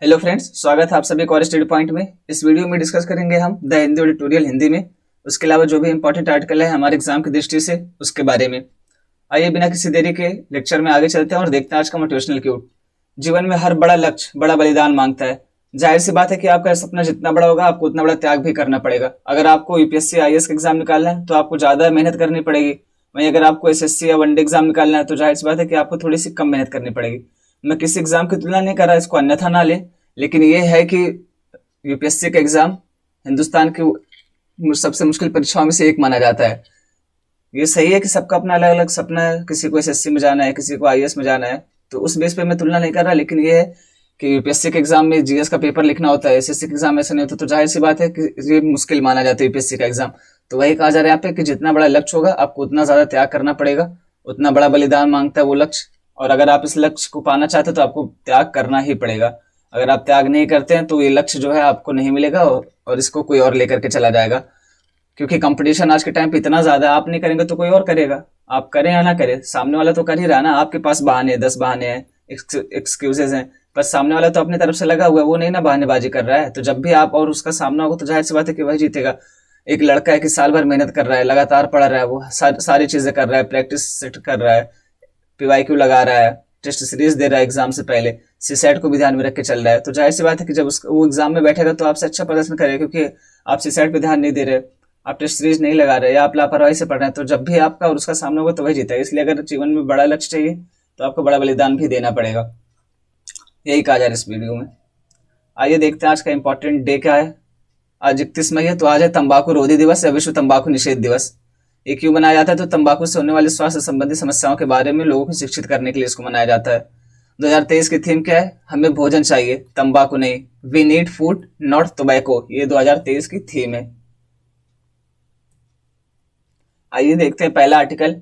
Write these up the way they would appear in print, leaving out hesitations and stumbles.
Hello friends, स्वागत है आप सभी को और स्टडी पॉइंट में। इस वीडियो में डिस्कस करेंगे हम द हिंदी एडिटोरियल हिंदी में, उसके अलावा जो भी इंपॉर्टेंट आर्टिकल है हमारे एग्जाम की दृष्टि से उसके बारे में। आइए बिना किसी देरी के लेक्चर में आगे चलते हैं और देखते हैं आज का मोटिवेशनल क्यूट। जीवन में हर बड़ा लक्ष्य बड़ा बलिदान मांगता है। जाहिर सी बात है कि आपका सपना जितना बड़ा होगा आपको उतना बड़ा त्याग भी करना पड़ेगा। अगर आपको यूपीएससी आईएएस का एग्जाम निकालना है तो आपको ज्यादा मेहनत करनी पड़ेगी। वहीं अगर आपको एसएससी या वनडे एग्जाम निकालना है तो जाहिर सी बात है कि आपको थोड़ी सी कम मेहनत करनी पड़ेगी। मैं किसी एग्जाम की तुलना नहीं कर रहा, इसको अन्यथा ना ले, लेकिन ये है कि यूपीएससी का एग्जाम हिंदुस्तान की सबसे मुश्किल परीक्षाओं में से एक माना जाता है। ये सही है कि सबका अपना अलग अलग सपना है, किसी को एसएससी में जाना है, किसी को आईएएस में जाना है, तो उस बेस पे मैं तुलना नहीं कर रहा। लेकिन ये है कि यूपीएससी के एग्जाम में जीएस का पेपर लिखना होता है, एसएससी के एग्जाम ऐसा नहीं होता, तो जाहिर सी बात है कि ये मुश्किल माना जाता है यूपीएससी का एग्जाम। तो वही कहा जा रहा है यहाँ पे कि जितना बड़ा लक्ष्य होगा आपको उतना ज्यादा त्याग करना पड़ेगा, उतना बड़ा बलिदान मांगता है वो लक्ष्य। और अगर आप इस लक्ष्य को पाना चाहते हो तो आपको त्याग करना ही पड़ेगा। अगर आप त्याग नहीं करते हैं तो ये लक्ष्य जो है आपको नहीं मिलेगा और इसको कोई और लेकर के चला जाएगा। क्योंकि कंपटीशन आज के टाइम पे इतना ज्यादा है, आप नहीं करेंगे तो कोई और करेगा। आप करें या ना करें, सामने वाला तो कर ही रहा ना। आपके पास बहाने 10 बहाने हैं, एक्सक्यूजेज हैं, पर सामने वाला तो अपनी तरफ से लगा हुआ है, वो नहीं ना बहानेबाजी कर रहा है। तो जब भी आप और उसका सामना होगा तो जाहिर सी बात है कि वही जीतेगा। एक लड़का है कि साल भर मेहनत कर रहा है, लगातार पढ़ रहा है, वो सारी चीजें कर रहा है, प्रैक्टिस सेट कर रहा है, पीवाईक्यू लगा रहा है, टेस्ट सीरीज दे रहा है, एग्जाम से पहले सीसेट को भी ध्यान में रख के चल रहा है। तो जाहिर सी बात है कि जब वो एग्जाम में बैठेगा तो आपसे अच्छा प्रदर्शन करेगा, क्योंकि आप सीसेट पे ध्यान नहीं दे रहे, आप टेस्ट सीरीज नहीं लगा रहे या आप लापरवाही से पढ़ रहे हैं। तो जब भी आपका और उसका सामना होगा तो वही जीतेगा। इसलिए अगर जीवन में बड़ा लक्ष्य चाहिए तो आपको बड़ा बलिदान भी देना पड़ेगा। यही कहा जा रहा है इस वीडियो में। आइए देखते हैं आज का इंपॉर्टेंट डे क्या है। आज 31 मई है, तो आज है तंबाकू रोधी दिवस या विश्व तंबाकू निषेध दिवस। ये क्यों मनाया जाता है? तो तंबाकू से होने वाले स्वास्थ्य संबंधी समस्याओं के बारे में लोगों को शिक्षित करने के लिए इसको मनाया जाता है। 2023 की थीम क्या है? हमें भोजन चाहिए, तंबाकू नहीं। We need food not tobacco, ये 2023 की थीम है। आइए देखते हैं पहला आर्टिकल।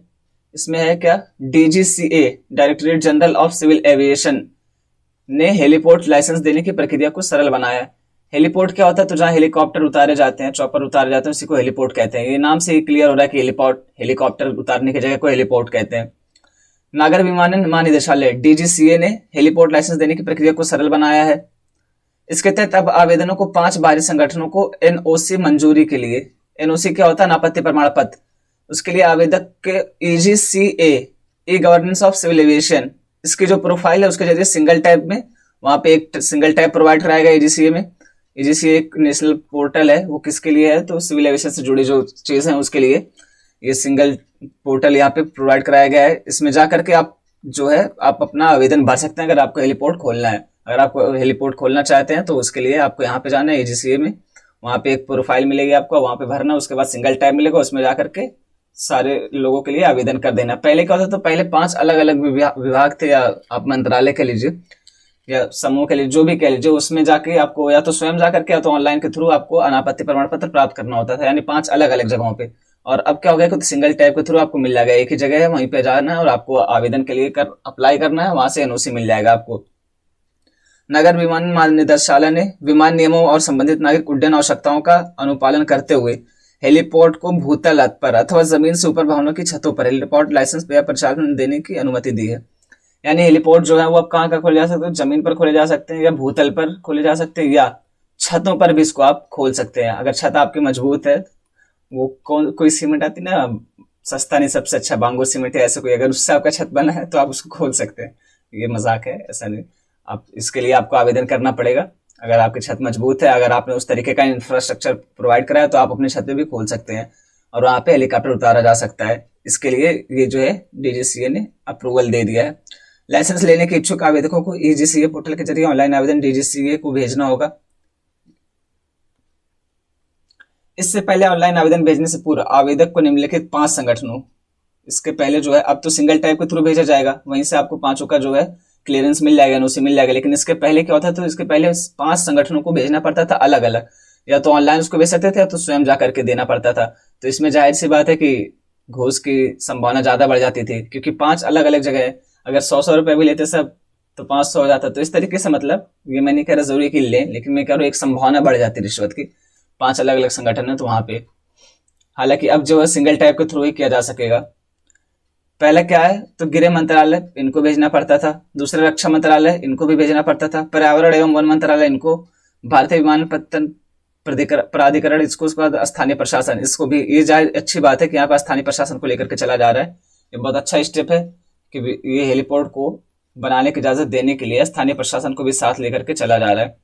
इसमें है क्या? DGCA directorate general of civil aviation ने हेलीपोर्ट लाइसेंस देने की प्रक्रिया को सरल बनाया है। हेलीपोर्ट क्या होता है? तो जहां हेलीकॉप्टर उतारे जाते हैं, चॉपर उतारे जाते हैं, उसी को हेलीपोर्ट कहते हैं। ये नाम से ही क्लियर हो रहा है कि हेलीकॉप्टर उतारने की जगह को हेलीपोर्ट कहते हैं। नागर विमानन महानिदेशालय डीजीसीए ने हेलीपोर्ट लाइसेंस देने की प्रक्रिया को सरल बनाया है। इसके तहत अब आवेदनों को 5 बाहरी संगठनों को एनओसी मंजूरी के लिए, एनओसी क्या होता है? अनापत्ति प्रमाण पत्र। उसके लिए आवेदक के EGCA e governance of civil aviation, इसकी जो प्रोफाइल है उसके जरिए सिंगल टैब में वहां पे एक सिंगल टैब प्रोवाइड कराया गया ईजीसीए में। ईजीसीए एक नेशनल पोर्टल है, वो किसके लिए है? तो सिविल एविएशन से जुड़ी जो चीज है उसके लिए ये सिंगल पोर्टल यहाँ पे प्रोवाइड कराया गया है। इसमें जाकर के आप जो है आप अपना आवेदन भर सकते हैं अगर आपको हेलीपोर्ट खोलना है। अगर आपको हेलीपोर्ट खोलना चाहते हैं तो उसके लिए आपको यहाँ पे जाना है ईजीसीए में, वहां पे एक प्रोफाइल मिलेगी आपको, वहां पे भरना, उसके बाद सिंगल टैब मिलेगा, उसमें जाकर के सारे लोगों के लिए आवेदन कर देना। पहले क्या होता? तो पहले 5 अलग अलग विभाग थे, या आप मंत्रालय कह लीजिए या समूह के लिए, जो भी कह लीजिए, उसमें जाके आपको या तो स्वयं जाकर के या तो ऑनलाइन के थ्रू आपको अनापत्ति प्रमाण पत्र प्राप्त करना होता था, यानी 5 अलग अलग जगहों पे। और अब क्या हो गया कि सिंगल टैब के थ्रू आपको मिल जाएगा, एक ही जगह है, वहीं पे जाना है और आपको आवेदन के लिए अप्लाई करना है, वहां से एनओसी मिल जाएगा आपको। नगर विमानन महानिदेशालय ने विमान नियमों और संबंधित नागरिक उड्डयन आवश्यकताओं का अनुपालन करते हुए हेलीपोर्ट को भूतल पर अथवा जमीन से ऊपर भवनों की छतों पर हेलीपोर्ट लाइसेंस या परिचालन देने की अनुमति दी है। यानी हेलीपोर्ट जो है वो अब कहाँ खोले जा सकते हैं? जमीन पर खोले जा सकते हैं, या भूतल पर खोले जा सकते हैं, या छतों पर भी इसको आप खोल सकते हैं। अगर छत आपकी मजबूत है, वो कोई सीमेंट आती ना सस्ता नहीं सबसे अच्छा, बांगो सीमेंट है ऐसे कोई, अगर उससे आपका छत बना है तो आप उसको खोल सकते हैं। ये मजाक है, ऐसा नहीं। आप इसके लिए आपको आवेदन करना पड़ेगा। अगर आपकी छत मजबूत है, अगर आपने उस तरीके का इंफ्रास्ट्रक्चर प्रोवाइड कराया तो आप अपनी छत पे भी खोल सकते हैं और वहां पे हेलीकॉप्टर उतारा जा सकता है। इसके लिए ये जो है डीजीसीए ने अप्रूवल दे दिया है। लाइसेंस लेने के इच्छुक आवेदकों को ईजीसीए पोर्टल के जरिए ऑनलाइन आवेदन डीजीसीए को भेजना होगा। इससे पहले ऑनलाइन आवेदन भेजने से पूर्व आवेदक को निम्नलिखित 5 संगठनों, इसके पहले जो है अब तो सिंगल टाइप के थ्रू भेजा जाएगा, वहीं से आपको 5 का जो है क्लियरेंस मिल जाएगा, एनओसी मिल जाएगा। लेकिन इसके पहले क्या होता था? तो इसके पहले 5 संगठनों को भेजना पड़ता था अलग अलग, या तो ऑनलाइन उसको भेज सकते थे या तो स्वयं जाकर के देना पड़ता था। तो इसमें जाहिर सी बात है कि घूस की संभावना ज्यादा बढ़ जाती थी, क्योंकि 5 अलग अलग जगह है। अगर 100 रुपए भी लेते सब तो 500 हो जाता। तो इस तरीके से, मतलब ये मैं नहीं कह रहा जरूरी कि लें, लेकिन मैं कह रहा हूँ एक संभावना बढ़ जाती रिश्वत की। 5 अलग अलग संगठन है तो वहां पे, हालांकि अब जो है सिंगल टाइप के थ्रू ही किया जा सकेगा। पहला क्या है, तो गृह मंत्रालय इनको भेजना पड़ता था, दूसरा रक्षा मंत्रालय इनको भी भेजना पड़ता था, पर्यावरण एवं वन मंत्रालय इनको, भारतीय विमानपत्तन प्राधिकरण इसको, उसके बाद स्थानीय प्रशासन इसको भी। ये अच्छी बात है कि यहाँ पर स्थानीय प्रशासन को लेकर के चला जा रहा है। ये बहुत अच्छा स्टेप है कि ये हेलीपोर्ट को बनाने की इजाजत देने के लिए स्थानीय प्रशासन को भी साथ लेकर के चला जा रहा है।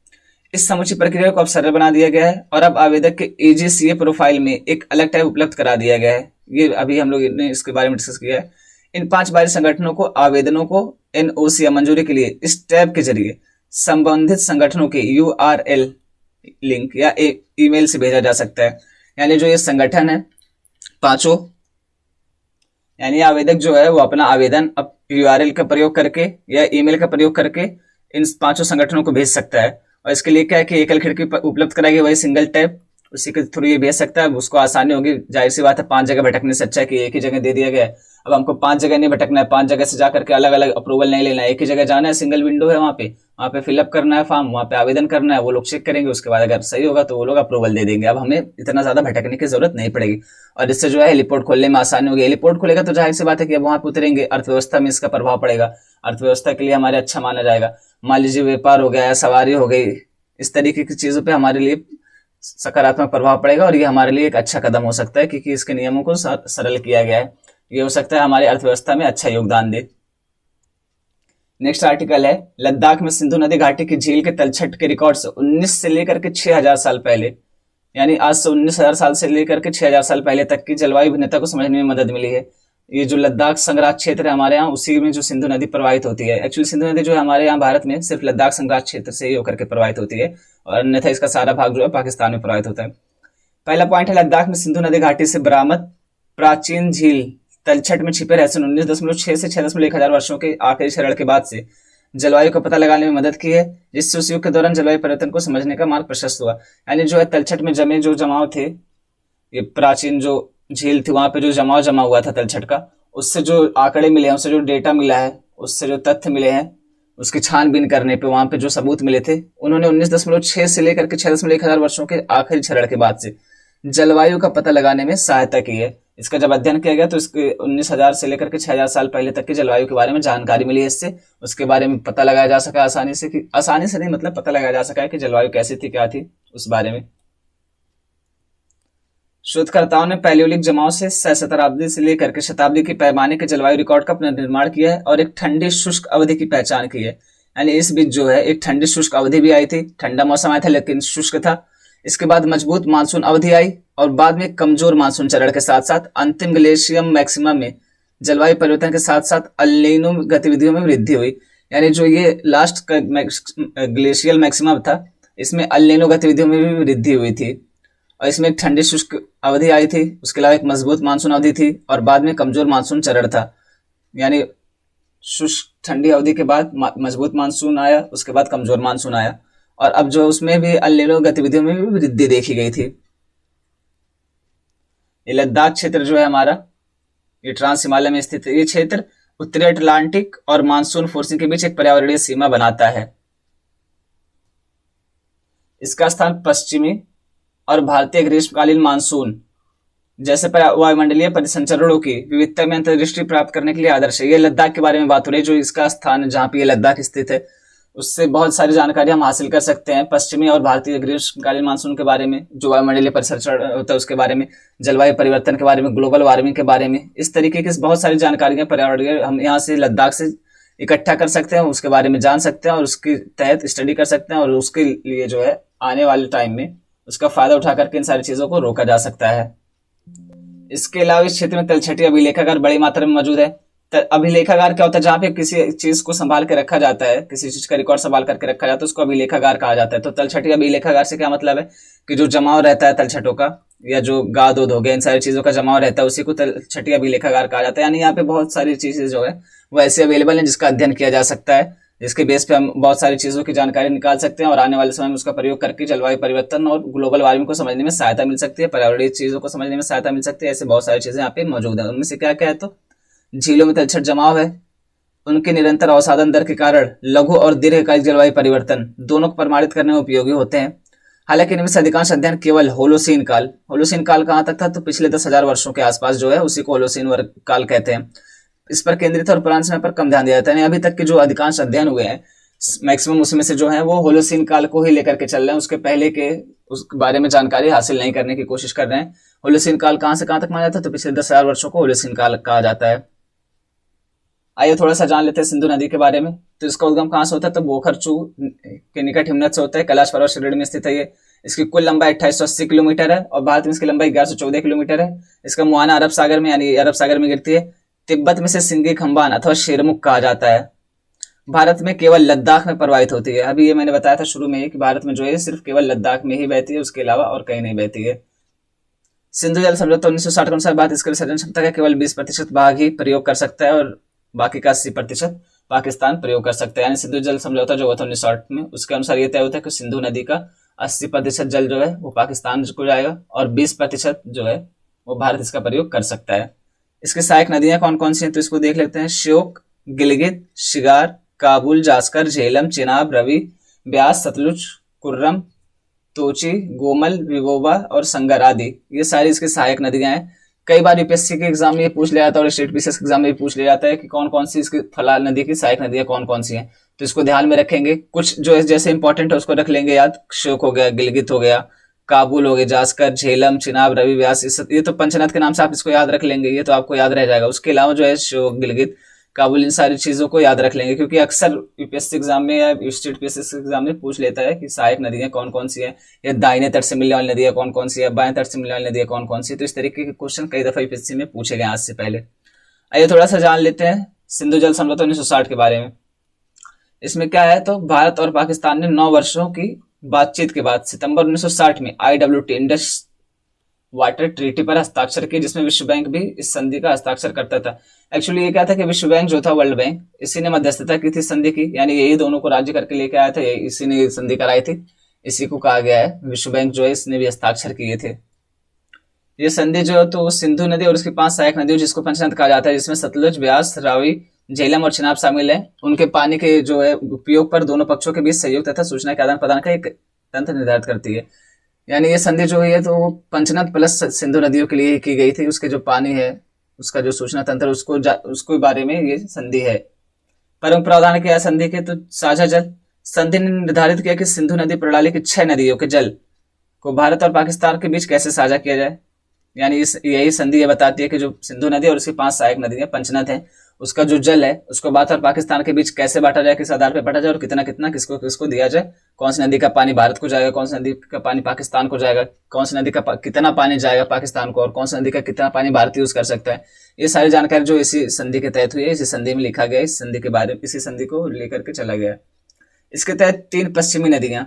इस समूची प्रक्रिया को अब सरल बना दिया गया है और अब आवेदक के AGCA प्रोफाइल में एक अलग टैब उपलब्ध करा दिया गया है। ये अभी हम लोग ने इसके बारे में डिस्कस किया है। इन 5 बाहरी संगठनों को आवेदनों को NOC या मंजूरी के लिए इस टैब के जरिए संबंधित संगठनों के URL लिंक या ईमेल से भेजा जा सकता है। यानी जो ये संगठन है पांचों, यानी आवेदक जो है वो अपना आवेदन अब URL का प्रयोग करके या ईमेल का प्रयोग करके इन 5 संगठनों को भेज सकता है। और इसके लिए क्या है कि एकल खिड़की उपलब्ध कराएगी, वही सिंगल टैब, उसी के थ्रू ये भेज सकता है। उसको आसानी होगी। जाहिर सी बात है 5 जगह भटकने से अच्छा है कि एक ही जगह दे दिया गया है। अब हमको 5 जगह नहीं भटकना है, 5 जगह से जाकर के अलग अलग अप्रूवल नहीं लेना है, एक ही जगह जाना है, सिंगल विंडो है, वहाँ पे फिलअप करना है फॉर्म, वहाँ पे आवेदन करना है, वो लोग चेक करेंगे, उसके बाद अगर सही होगा तो वो लोग अप्रूवल दे देंगे। अब हमें इतना ज्यादा भटकने की जरूरत नहीं पड़ेगी और इससे जो है हेलीपोर्ट खोलने में आसानी होगी। हेलीपोर्ट खुलेगा तो जाहिर सी बात है कि अब वहाँ पे उतरेंगे, अर्थव्यवस्था में इसका प्रभाव पड़ेगा, अर्थव्यवस्था के लिए हमारे अच्छा माना जाएगा। मान लीजिए व्यापार हो गया, सवारी हो गई, इस तरीके की चीजों पे हमारे लिए सकारात्मक प्रभाव पड़ेगा और ये हमारे लिए एक अच्छा कदम हो सकता है क्योंकि इसके नियमों को सरल किया गया है। ये हो सकता है हमारी अर्थव्यवस्था में अच्छा योगदान दे। नेक्स्ट आर्टिकल है, लद्दाख में सिंधु नदी घाटी की झील के तलछट के रिकॉर्ड से 19 से लेकर के 6000 साल पहले, यानी आज से 19,000 साल से लेकर के 6000 साल पहले तक की जलवायु भिन्नता को समझने में मदद मिली है। ये जो लद्दाख संग्राह क्षेत्र है हमारे यहाँ, उसी में जो सिंधु नदी प्रवाहित होती है। एक्चुअली सिंधु नदी जो है हमारे यहाँ भारत में सिर्फ लद्दाख संग्राह क्षेत्र से ही होकर के प्रवाहित होती है और अन्यथा इसका सारा भाग जो है पाकिस्तान में प्रवाहित होता है। पहला पॉइंट है, लद्दाख में सिंधु नदी घाटी से बरामद प्राचीन झील तलछट में छिपे रहस्य 19.6 से 6.1 हजार वर्षों के आखिरी क्षरण के बाद से जलवायु का पता लगाने में मदद की है, जिससे उस युग के दौरान जलवायु परिवर्तन को समझने का मार्ग प्रशस्त हुआ। यानी जो है तलछट में जमे जो जमाव थे, ये प्राचीन जो झील थी वहां पे जो जमा हुआ था तलछट का, उससे जो आंकड़े मिले हैं, उससे जो डेटा मिला है, उससे जो तथ्य मिले हैं, उसकी छानबीन करने पे वहां पे जो सबूत मिले थे, उन्होंने 19.6 से लेकर के 6.1 हजार वर्षों के आखिरी क्षरण के बाद से जलवायु का पता लगाने में सहायता की है। इसका जब अध्ययन किया गया तो इसके 19,000 से लेकर के 6,000 साल पहले तक की जलवायु के बारे में जानकारी मिली है। इससे उसके बारे में पता लगाया जा सका आसानी से, कि आसानी से नहीं मतलब पता लगाया जा सका है कि जलवायु कैसी थी, क्या थी उस बारे में। शोधकर्ताओं ने पैलियोलिक जमाव से शताब्दी से लेकर के शताब्दी के पैमाने के जलवायु रिकॉर्ड का पुनर्निर्माण किया है और एक ठंडी शुष्क अवधि की पहचान की है। यानी इस बीच जो है एक ठंडी शुष्क अवधि भी आई थी, ठंडा मौसम आया था लेकिन शुष्क था। इसके बाद मजबूत मानसून अवधि आई और बाद में कमजोर मानसून चरण के साथ साथ अंतिम ग्लेशियम मैक्सिमा में जलवायु परिवर्तन के साथ साथ अल नीनो गतिविधियों में वृद्धि हुई। यानी जो ये लास्ट ग्लेशियल मैक्सिमा था, इसमें अल नीनो गतिविधियों में भी वृद्धि हुई थी और इसमें एक ठंडी शुष्क अवधि आई थी, उसके अलावा एक मजबूत मानसून अवधि थी और बाद में कमजोर मानसून चरण था। यानी शुष्क ठंडी अवधि के बाद मजबूत मानसून आया, उसके बाद कमजोर मानसून आया और अब जो उसमें भी अल नीनो गतिविधियों में भी वृद्धि देखी गई थी। ये लद्दाख क्षेत्र जो है हमारा, ये ट्रांस हिमालय में स्थित है। ये क्षेत्र उत्तरी अटलांटिक और मानसून फोर्सिंग के बीच एक पर्यावरणीय सीमा बनाता है। इसका स्थान पश्चिमी और भारतीय ग्रीष्मकालीन मानसून जैसे वायुमंडलीय परिसंचरणों की विविधता में अंतर्दृष्टि प्राप्त करने के लिए आदर्श है। ये लद्दाख के बारे में बात हो रही है, जो इसका स्थान जहाँ पे ये लद्दाख स्थित है, उससे बहुत सारी जानकारी हम हासिल कर सकते हैं पश्चिमी और भारतीय ग्रीष्मकालीन मानसून के बारे में, जो वायुमंडलीय परिसंचरण होता है उसके बारे में, जलवायु परिवर्तन के बारे में, ग्लोबल वार्मिंग के बारे में। इस तरीके की बहुत सारी जानकारियां पर्यावरणीय हम यहाँ से लद्दाख से इकट्ठा कर सकते हैं, उसके बारे में जान सकते हैं और उसके तहत स्टडी कर सकते हैं और उसके लिए जो है आने वाले टाइम में उसका फायदा उठा करके इन सारी चीजों को रोका जा सकता है। इसके अलावा इस क्षेत्र में तलछटी अभिलेखागार बड़ी मात्रा में मौजूद है। अभिलेखागार क्या होता है? जहाँ पे किसी चीज को संभाल के रखा जाता है, किसी चीज का रिकॉर्ड संभाल करके रखा जाता है, उसको अभिलेखागार कहा जाता है। तो तलछटी अभिलेखागार से क्या मतलब है कि जो जमाव रहता है तलछटों का, या जो गाद हो गया, इन सारी चीजों का जमाव रहता है, उसी को तलछटी अभिलेखागार कहा जाता है। यानी यहाँ पे बहुत सारी चीजें जो है वो ऐसे अवेलेबल है जिसका अध्ययन किया जा सकता है, जिसके बेस पे हम बहुत सारी चीजों की जानकारी निकाल सकते हैं और आने वाले समय में उसका प्रयोग करके जलवायु परिवर्तन और ग्लोबल वार्मिंग को समझने में सहायता मिल सकती है, पर्यावरणीय चीजों को समझने में सहायता मिल सकती है। ऐसे बहुत सारी चीजें यहाँ पे मौजूद है। उनमें से क्या क्या है? तो झीलों में तलछट जमाव है, उनके निरंतर अवसादन दर के कारण लघु और दीर्घकालिक जलवायु परिवर्तन दोनों को प्रमाणित करने में उपयोगी होते हैं। हालांकि इनमें से अधिकांश अध्ययन केवल होलोसीन काल कहाँ तक था? तो पिछले 10,000 वर्षों के आसपास जो है उसी को होलोसीन काल कहते हैं। इस पर केंद्रित और पुराने समय पर कम ध्यान दिया जाता है। अभी तक के जो अधिकांश अध्ययन हुए हैं मैक्सिमम उसमें से जो है वो होलोसीन काल को ही लेकर के चल रहे हैं, उसके पहले के उस बारे में जानकारी हासिल नहीं करने की कोशिश कर रहे हैं। होलोसीन काल कहां से कहां तक माना जाता है, तो पिछले 10,000 वर्षों को होलोसीन काल कहा जाता है। आइए थोड़ा सा जान लेते हैं सिंधु नदी के बारे में। तो इसका उद्गम कहां से होता है, तो बोखरचू के निकट हिमनद से होता है। कैलाश पर्वत श्रेणी में स्थित है ये। इसकी कुल लंबाई 2880 किलोमीटर है और भारत में इसकी लंबाई 1114 किलोमीटर है। इसका मुहाना अरब सागर में यानी अरब सागर में गिरती है। तिब्बत में से सिंगी खंबान अथवा शेरमुख कहा जाता है। भारत में केवल लद्दाख में प्रवाहित होती है। अभी ये मैंने बताया था शुरू में ही कि भारत में जो है सिर्फ केवल लद्दाख में ही बहती है, उसके अलावा और कहीं नहीं बहती है। सिंधु जल समझौता 1960 के अनुसार भारत इसके विसर्जन क्षमता का केवल 20% भाग ही प्रयोग कर सकता है और बाकी का 80% पाकिस्तान प्रयोग कर सकता है। यानी सिंधु जल समझौता जो हुआ था 1960 में, उसके अनुसार ये तय होता है कि सिंधु नदी का 80% जल जो है वो पाकिस्तान को जाएगा और 20% जो है वो भारत इसका प्रयोग कर सकता है। इसकी सहायक नदियां कौन कौन सी हैं, तो इसको देख लेते हैं। श्योक, गिलगित, शिगार, काबुल, जास्कर, झेलम, चिनाब, रवि, ब्यास, सतलुज, कुर्रम, तोची, गोमल, विगोबा और संगर आदि ये सारी इसकी सहायक नदियां हैं। कई बार यूपीएससी के एग्जाम में ये पूछ लिया जाता है और स्टेट पीसीएस के एग्जाम में पूछ लिया जाता है कि कौन कौन सी इसकी फलाल नदी की सहायक नदियां कौन कौन सी हैं। तो इसको ध्यान में रखेंगे। कुछ जो है जैसे इंपॉर्टेंट है उसको रख लेंगे याद। श्योक हो गया, गिलगित हो गया, काबुल हो गया, जास्कर, झेलम, चिनाब, रवि, व्यास, ये तो पंचनद के नाम से आप इसको याद रख लेंगे, ये तो आपको याद रह जाएगा। उसके अलावा जो है श्योक, गिलगित, काबुल, इन सारी चीजों को याद रख लेंगे क्योंकि अक्सर यूपीएससी एग्जाम में या स्टेट पीसीएस एग्जाम में पूछ लेता है कि सहायक नदियां कौन कौन सी है, या दाहिने तट से मिलने वाली नदियां कौन कौन सी है, बाएं तट से मिलने वाली नदियां कौन कौन सी है। तो इस तरीके के क्वेश्चन कई दफा यूपीएससी में पूछे गए आज से पहले। आइए थोड़ा सा जान लेते हैं सिंधु जल समझौता 1960 के बारे में। इसमें क्या है, तो भारत और पाकिस्तान ने 9 वर्षों की बातचीत के बाद सितंबर 1960 में IWT इंडस वाटर ट्रीटी पर हस्ताक्षर किए, जिसमें विश्व बैंक भी इस संधि का हस्ताक्षर करता था। एक्चुअली ये क्या था कि विश्व बैंक जो था, वर्ल्ड बैंक, इसी ने मध्यस्थता की थी संधि की, यानी यही दोनों को राज्य करके लेके आया था, इसी ने संधि कराई थी, इसी को कहा गया है विश्व बैंक जो है, इसने भी हस्ताक्षर किए थे। ये संधि जो है तो सिंधु नदी और उसकी 5 सहायक नदियों जिसको पंचनद कहा जाता है, जिसमें सतलुज, ब्यास, रावी, झेलम और चिनाब शामिल है, उनके पानी के जो है उपयोग पर दोनों पक्षों के बीच सहयोग तथा सूचना के आदान प्रदान का एक तंत्र निर्धारित करती है। यानी ये संधि जो हुई है तो पंचनद प्लस सिंधु नदियों के लिए की गई थी। उसके जो पानी है उसका जो सूचना तंत्र उसको बारे में ये संधि है। परम प्रावधान क्या है संधि के, तो साझा जल। संधि ने निर्धारित किया कि सिंधु नदी प्रणाली की 6 नदियों के जल को भारत और पाकिस्तान के बीच कैसे साझा किया जाए। यानी यही संधि ये बताती है कि जो सिंधु नदी और उसकी 5 सहायक नदियां पंचनद है, उसका जो जल है उसको भारत और पाकिस्तान के बीच कैसे बांटा जाए, किस आधार पर बांटा जाए और कितना कितना किसको किसको दिया जाए, कौन सी नदी का पानी भारत को जाएगा, कौन सी नदी का पानी पाकिस्तान को जाएगा, कौन सी नदी का कितना पानी जाएगा पाकिस्तान को और कौन सी नदी का कितना पानी भारत यूज कर सकता है। ये सारी जानकारी जो इसी संधि के तहत हुई है, इसी संधि में लिखा गया, इस संधि के बारे में, इसी संधि को लेकर के चला गया। इसके तहत 3 पश्चिमी नदियां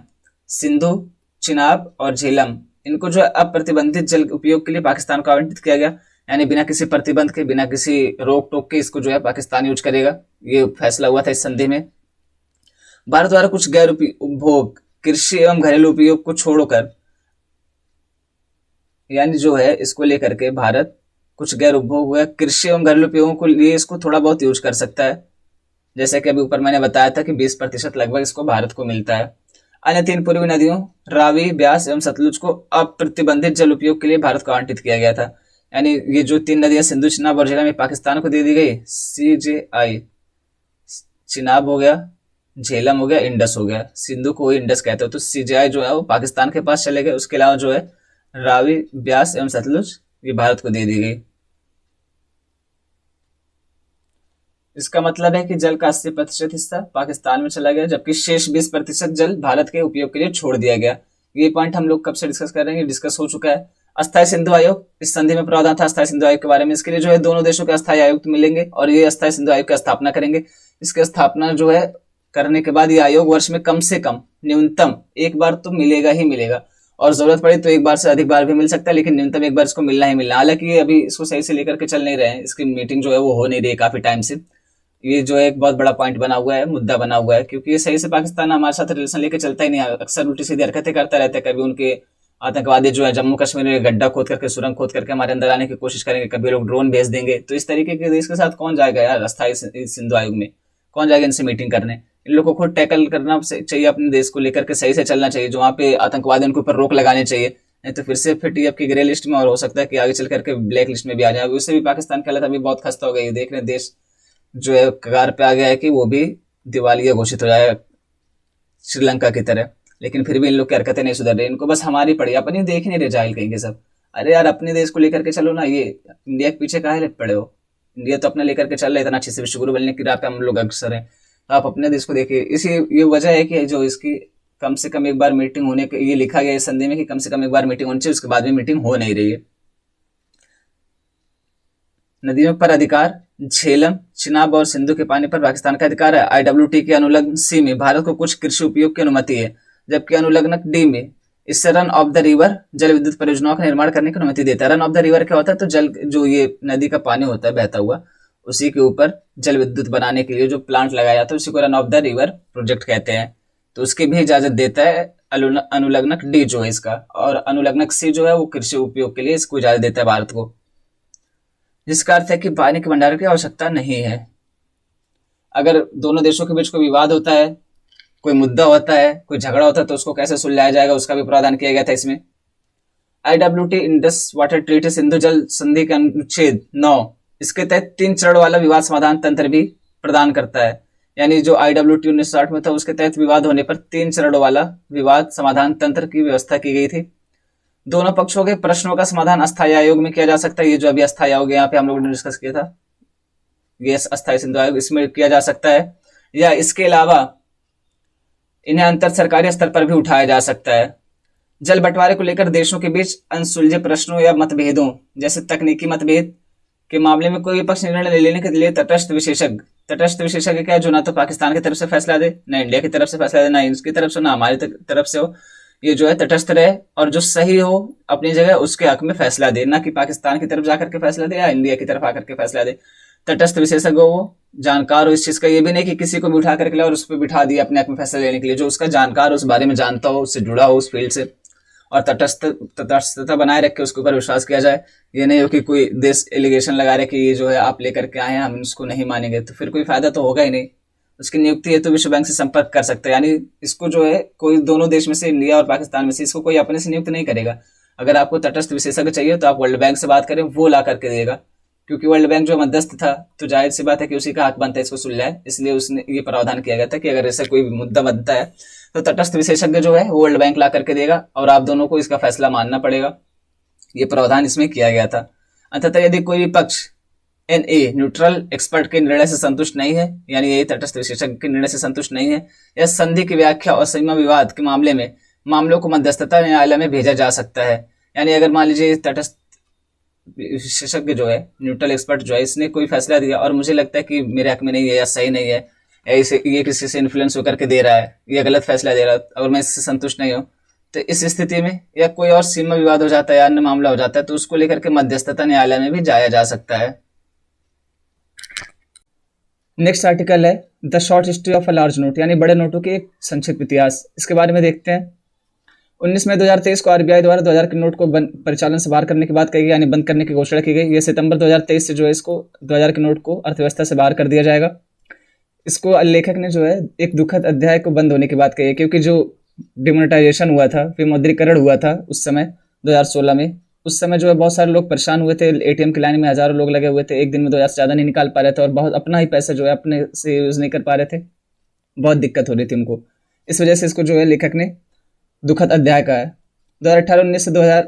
सिंधु, चिनाब और झेलम, इनको जो अप्रतिबंधित जल उपयोग के लिए पाकिस्तान को आवंटित किया गया। यानी बिना किसी प्रतिबंध के, बिना किसी रोक टोक के इसको जो है पाकिस्तान यूज करेगा, ये फैसला हुआ था इस संधि में। भारत द्वारा कुछ गैर उपभोग कृषि एवं घरेलू उपयोग को छोड़कर, यानी जो है इसको लेकर के भारत कुछ गैर उपभोग हुआ कृषि एवं घरेलू उपयोगों को लिए इसको थोड़ा बहुत यूज कर सकता है। जैसे कि अभी ऊपर मैंने बताया था कि 20% लगभग इसको भारत को मिलता है। अन्य 3 पूर्वी नदियों रावी, ब्यास एवं सतलुज को अप्रतिबंधित जल उपयोग के लिए भारत को आवंटित किया गया था। यानी ये जो 3 नदियां सिंधु, चिनाब और झेलम में पाकिस्तान को दे दी गई। CJI, चिनाब हो गया, झेलम हो गया, इंडस हो गया। सिंधु को इंडस कहते हो, तो CJI जो है वो पाकिस्तान के पास चले गए। उसके अलावा जो है रावी, ब्यास एवं सतलुज ये भारत को दे दी गई। इसका मतलब है कि जल का 80% हिस्सा पाकिस्तान में चला गया, जबकि शेष 20% जल भारत के उपयोग के लिए छोड़ दिया गया। ये पॉइंट हम लोग कब से डिस्कस कर रहे हैं, डिस्कस हो चुका है। अस्थायी सिंधु आयोग, इस संधि में प्रावधान था अस्थायी सिंधु आयोग के बारे में। इसके लिए जो है दोनों देशों के अस्थायी आयुक्त मिलेंगे और ये अस्थायी सिंधु आयोग की स्थापना करेंगे। इसकी स्थापना जो है करने के बाद ये आयोग वर्ष में कम से कम न्यूनतम 1 बार तो मिलेगा ही मिलेगा, और जरूरत पड़े तो 1 बार से अधिक बार भी मिल सकता है, लेकिन न्यूनतम 1 बार इसको मिलना ही मिलना। हालांकि अभी इसको सही से लेकर के चल नहीं रहे हैं, इसकी मीटिंग जो है वो हो नहीं रही है काफी टाइम से। ये जो है एक बहुत बड़ा पॉइंट बना हुआ है, मुद्दा बना हुआ है, क्योंकि ये सही से पाकिस्तान हमारे साथ रिलेशन लेके चलता ही नहीं है। अक्सर उल्टी सीधी हरकतें करता रहता है। कभी उनके आतंकवादी जो है जम्मू कश्मीर में गड्ढा खोद करके, सुरंग खोद करके हमारे अंदर आने की कोशिश करेंगे, कभी लोग ड्रोन भेज देंगे। तो इस तरीके के देश के साथ कौन जाएगा यार अस्थायी सिंधु आयोग में, कौन जाएगा इनसे मीटिंग करने। इन लोगों को खुद टैकल करना चाहिए, अपने देश को लेकर के सही से चलना चाहिए। जो वहाँ पे आतंकवादी उनके ऊपर रोक लगानी चाहिए, नहीं तो फिर से TF की ग्रे लिस्ट में और हो सकता है कि आगे चल करके ब्लैक लिस्ट में भी आ जाए। उससे भी पाकिस्तान की हालत अभी बहुत खस्ता हो गई है। देख रहे हैं देश जो है कगार पे आ गया है कि वो भी दिवालिया घोषित हो जाएगा श्रीलंका की तरह। लेकिन फिर भी इन लोग की हरकतें नहीं सुधर रही, इनको बस हमारी पड़ी, अपनी देख ही नहीं रहे जाहिल कहीं के सब। अरे यार अपने देश को लेकर के चलो ना, ये इंडिया के पीछे काहे लग पड़े हो? इंडिया तो अपने लेकर के चल रहा है, इतना अच्छे से विश्व गुरु बनने की राह पे हम लोग अग्रसर हैं। तो आप अपने देश को देखिए। इसी ये वजह है कि जो इसकी कम से कम एक बार मीटिंग होने के, ये लिखा गया है इस संधि में कि कम से कम एक बार मीटिंग होनी चाहिए, उसके बाद भी मीटिंग हो नहीं रही है। नदियों पर अधिकार, झेलम, चिनाब और सिंधु के पानी पर पाकिस्तान का अधिकार है। IWT के अनुलग्न सी में भारत को कुछ कृषि उपयोग की अनुमति है, जबकि अनुलग्नक डी में इससे रन ऑफ द रिवर जल विद्युत परियोजनाओं का निर्माण करने की अनुमति देता है। रन ऑफ द रिवर क्या होता है? तो जल, जो ये नदी का पानी होता है बहता हुआ, उसी के ऊपर जल विद्युत बनाने के लिए जो प्लांट लगाया जाता है उसी को run of the river project कहते हैं। तो उसकी भी इजाजत देता है अनुलग्नक डी जो है इसका, और अनुलग्नक सी जो है वो कृषि उपयोग के लिए इसको इजाजत देता है भारत को, जिसका अर्थ है कि पानी के भंडारण की आवश्यकता नहीं है। अगर दोनों देशों के बीच कोई विवाद होता है, कोई मुद्दा होता है, कोई झगड़ा होता है, तो उसको कैसे सुलझाया जाएगा उसका भी प्रावधान किया गया था इसमें। IWT Indus water treaty Sindhu जल संधि के अनुच्छेद 9 इसके तहत 3 चरण वाला विवाद समाधान तंत्र भी प्रदान करता है। यानी जो IWT 1960 में था उसके तहत विवाद होने पर 3 चरणों वाला विवाद समाधान तंत्र की व्यवस्था की गई थी। दोनों पक्षों के प्रश्नों का समाधान अस्थायी आयोग में किया जा सकता है। ये जो अभी अस्थायी आयोग यहाँ पे हम लोगों ने डिस्कस किया था, ये अस्थायी सिंधु आयोग, इसमें किया जा सकता है। या इसके अलावा इन्हें अंतर सरकारी स्तर पर भी उठाया जा सकता है। जल बंटवारे को लेकर देशों के बीच अनसुलझे प्रश्नों या मतभेदों, जैसे तकनीकी मतभेद के मामले में कोई विपक्ष निर्णय लेने के लिए तटस्थ विशेषज्ञ क्या है, जो ना तो पाकिस्तान की तरफ से फैसला दे, ना इंडिया की तरफ से फैसला दे, ना इसकी तरफ से, ना हमारी तरफ से हो। ये जो है तटस्थ रहे और जो सही हो अपनी जगह उसके हक में फैसला दे, ना कि पाकिस्तान की तरफ जाकर के फैसला दे या इंडिया की तरफ आकर के फैसला दे। तटस्थ विशेषज्ञ हो, जानकार हो इस चीज का, ये भी नहीं कि किसी को भी उठा करके और उस पर बिठा दिया अपने हक में फैसला लेने के लिए। जो उसका जानकार, उस बारे में जानता हो, उससे जुड़ा हो उस फील्ड से, और तटस्थता बनाए रख के उसके ऊपर विश्वास किया जाए। ये नहीं हो कि कोई देश एलिगेशन लगा रहे कि ये जो है आप लेकर के आए हैं, हम इसको नहीं मानेंगे, तो फिर कोई फायदा तो होगा ही नहीं। उसकी नियुक्ति है तो विश्व बैंक से संपर्क कर सकते हैं। यानी इसको जो है कोई दोनों देश में से, इंडिया और पाकिस्तान में से, इसको कोई अपने से नियुक्त नहीं करेगा। अगर आपको तटस्थ विशेषज्ञ चाहिए तो आप वर्ल्ड बैंक से बात करें, वो ला करके देगा, क्योंकि वर्ल्ड बैंक जो मध्यस्थ था तो जाहिर सी बात है कि उसी का हक बनता है इसको सुलझाए। इसलिए उसने ये प्रावधान किया गया था कि अगर ऐसा कोई मुद्दा बनता है तो तटस्थ विशेषज्ञ जो है वो वर्ल्ड बैंक ला करके देगा और आप दोनों को इसका फैसला मानना पड़ेगा। ये प्रावधान इसमें किया गया था। अंततः यदि कोई पक्ष NA न्यूट्रल एक्सपर्ट के निर्णय से संतुष्ट नहीं है, यानी ये तटस्थ विशेषज्ञ के निर्णय से संतुष्ट नहीं है, या संधि की व्याख्या और सीमा विवाद के मामले में मामलों को मध्यस्थता न्यायालय में भेजा जा सकता है। यानी अगर मान लीजिए तटस्थ विशेषज्ञ जो है, न्यूट्रल एक्सपर्ट जो है, इसने कोई फैसला दिया और मुझे लगता है कि मेरे हक में नहीं है या सही नहीं है, या इसे ये किसी से इन्फ्लुएंस होकर के दे रहा है, ये गलत फैसला दे रहा है, और मैं इससे संतुष्ट नहीं हूँ, तो इस स्थिति में या कोई और सीमा विवाद हो जाता है या अन्य मामला हो जाता है, तो उसको लेकर के मध्यस्थता न्यायालय में भी जाया जा सकता है। नेक्स्ट आर्टिकल है the short history of a large note, यानी बड़े नोटों के एक संक्षिप्त इतिहास। इसके बारे में देखते हैं। 19 मई 2023 को RBI द्वारा 2000 के नोट को परिचालन से बाहर करने की बात कही गई, यानी बंद करने की घोषणा की गई। यह सितंबर 2023 से जो है इसको 2000 के नोट को अर्थव्यवस्था से बाहर कर दिया जाएगा। इसको लेखक ने जो है एक दुखद अध्याय को बंद होने की बात कही है, क्योंकि जो डिमोनेटाइजेशन हुआ था, विमुद्रीकरण हुआ था उस समय 2016 में, उस समय जो है बहुत सारे लोग परेशान हुए थे। ATM की लाइन में हजारों लोग लगे हुए थे, एक दिन में 2000 से ज़्यादा नहीं निकाल पा रहे थे, और बहुत अपना ही पैसा जो है अपने से यूज़ नहीं कर पा रहे थे, बहुत दिक्कत हो रही थी उनको। इस वजह से इसको जो है लेखक ने दुखद अध्याय का है। 2018-19 से 2000